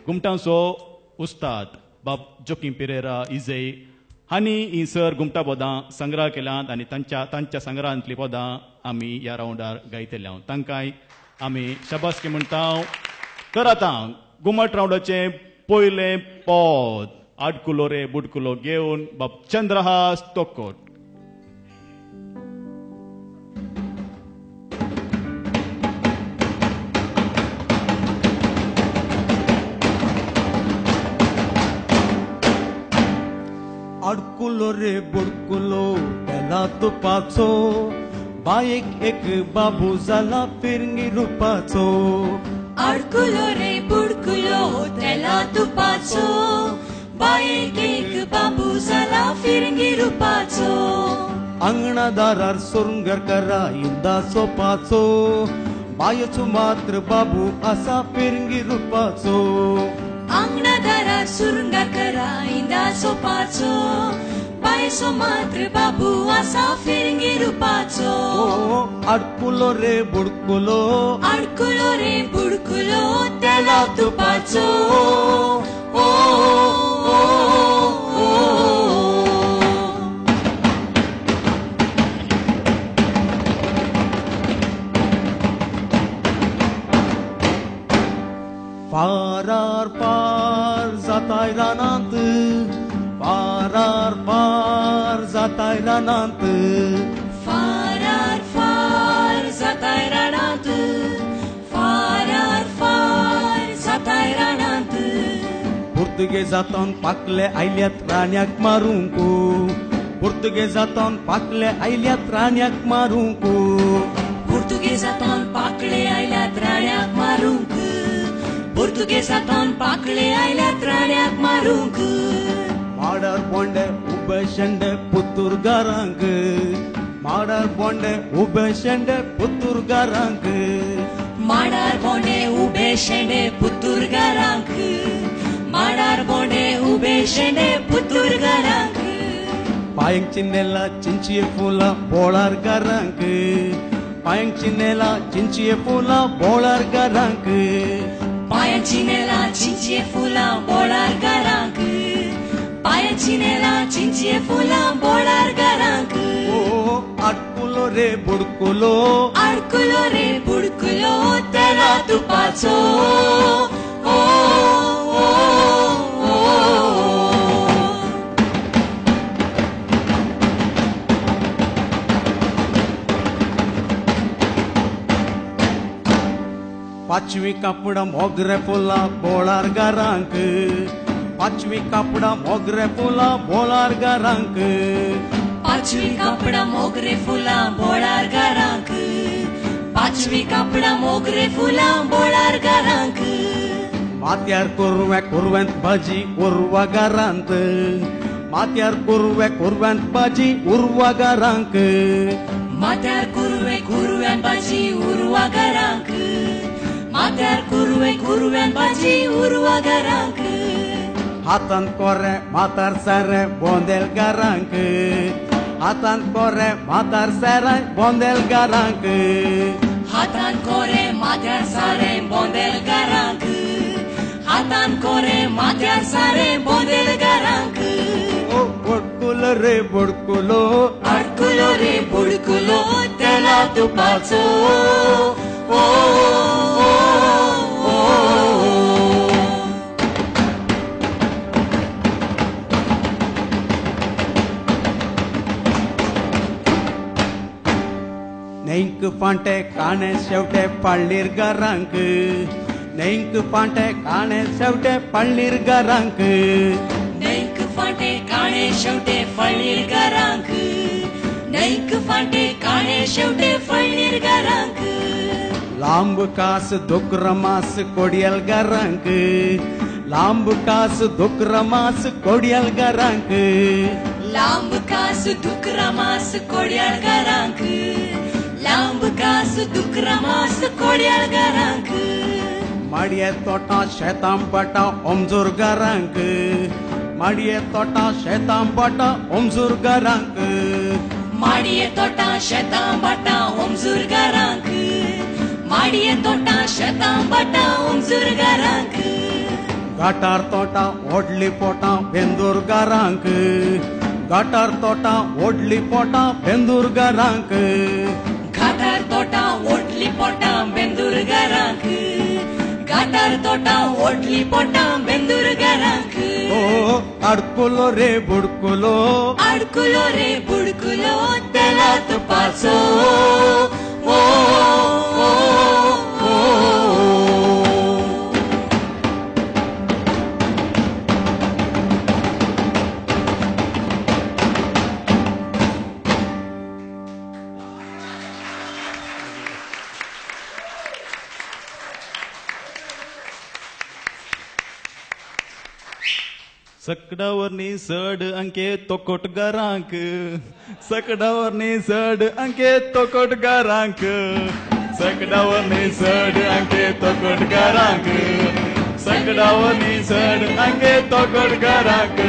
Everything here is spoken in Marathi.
गुमटांचो उस्ताद बाब जोकीम पेरेरा इजे हांणी ही सर गुमटा पदां संग्रह केल्यात आनी तांच्या संग्रहांतलीं पदां आमी ह्या रावंडार गायतले तांकांय आमी शबासकी म्हणटा. तर आतां घुमट रावंडाचें पयलें पद आडकुलो रे बुडकुलो घेवन बाब चंद्रहास तोकोट. अडकुलो रे बुडकुलो त्याला तुपाचो बायक एक बाबू झाला फिरंगी रुपाचो. अडकुलो रे बुडकुलो त्याला तुपाचो बायक एक बाबू झाला फिरंगी रुपाचो. अंगणादारार सुरंगर करा इंदा सोपाचो बायचो मात्र बाबू असा फिरंगी रुपाचो. अंगणादारा सुरंगा करा इंदा सोपाचो बायसो मात्र बाबू असा फिरंगी रुपाचो. अडकुलो रे बुडकुलो अडकुलो रे बुडकुलो त्याला तुपाचो. ओ, ओ, ओ, फारार पार जाताय रानांत फारार पार जाताय रानांत. फारार फार जाताय रानांत फारार फार जाताय रानांत. पुर्तुगेजातून पाकले आयल्यात राण्याक मारूंक पुर्तुगेजातून पाकले आयल्यात राण्याक मारूंक. पुर्तुगेजातून पाकळे आयल्यात राण्याक मारूंक पुर्तुगेजातून पाकळे आयल्यात राण्याक मारूंक. माडार बोंडे उबे शेंडे पुतुरगारांक माडार बोंडे उबे शेंडे पुतुरगारांक. माडार बोंडे उबे शेंडे पुतुरगारांक माडार बोंडे उबे शेंडे पुतुरगारांक. पायंक चिन्नेला चिंचिये फुला बोळार गारांक पायंक चिन्नेला चिंचिये फुला बोळार गारांक. पायांची नेला चिंचे फुलां बोळार गारांक पायांची नेला चिंचे फुलां बोळार गारांक. अडकुलो रे बुडकुलो अडकुलो रे बुडकुलो त्याला तुपाचो. ओ, ओ, ओ, पाचवी कापडा मोगरे फुला बोळार गारांक पाचवी कापडा मोगरे फुला बोळार गारांक. पाचवी कापडा मोगरे फुलां बोळार गारांक पाचवी कापडा मोगरे फुलां बोळार गारांक. माथ्यार कुरव्यांत भाजी उर्वा गारांत माथ्यार कुरव्यांत भाजी उर्वा गारांक. माथ्यार कुरव्यान भाजी उर्वा गारांक माथ्यार कुरव्यान भाजी उर्वा गारांक. हातान कोरे मातार सारे बोंदेल गारांक हातान कोरे मातार सारे बोंदेल गारांक. हातान कोरे माथ्यार सारे बोंदेल गारांक हातान कोरे माथ्यार सारे बोंदेल गारांक. बुडकुलो रे बुडकुलो अडकुलो रे बुडकुलो त्याला तुपाचो. ओ, ओ, ओ, नेंक फांटे काणे शेवटे पाळणीर गारांक नेंक फांटे काणे शेवटे पाळणीर गारांक. नैक फाटे काणे शेवटे फळीर गारांक नैक फाटे काणे शेवटे फळीर गारांक. लांब कास दुक्रमास कोडियल गारांक लांब कास दुक्रमास कोडियल गारांक. लांब कास दुक्रमास कोड्याळ गारांक लांब कास दुक्रमास कोड्याळ गारांक. माडये तोटा शेतांपटा ओमजूर गारांक माडये तोटा शेतांपटा ओमजूर गारांक. माडये तोटा शेतां बाटा ओमजूर गारांक माडये तोटा शेतां बाटा ओमजूर गारांक. घाटार तोटा ओडली पोटा बेंदूरकारांक घाटार तोटा ओडली पोटा बेंदूरकारांक घाटार तोटा ओटली पोटा बेंदूरकारांक घाटार तोटा ओटली पोटा बेंदूरकारांक ओ अडकुलो रे बुडकुलो अडकुलो रे बुडकुलो तेला तुपाचो ओ ओ ओ सकडावरनी सड अंके तोकोटगारांक सकडावरनी सड अंके तोकोटगारांक सकडावरनी सड अंके तोकोटगारांक सकडावरनी सड अंके तोकोटगारांक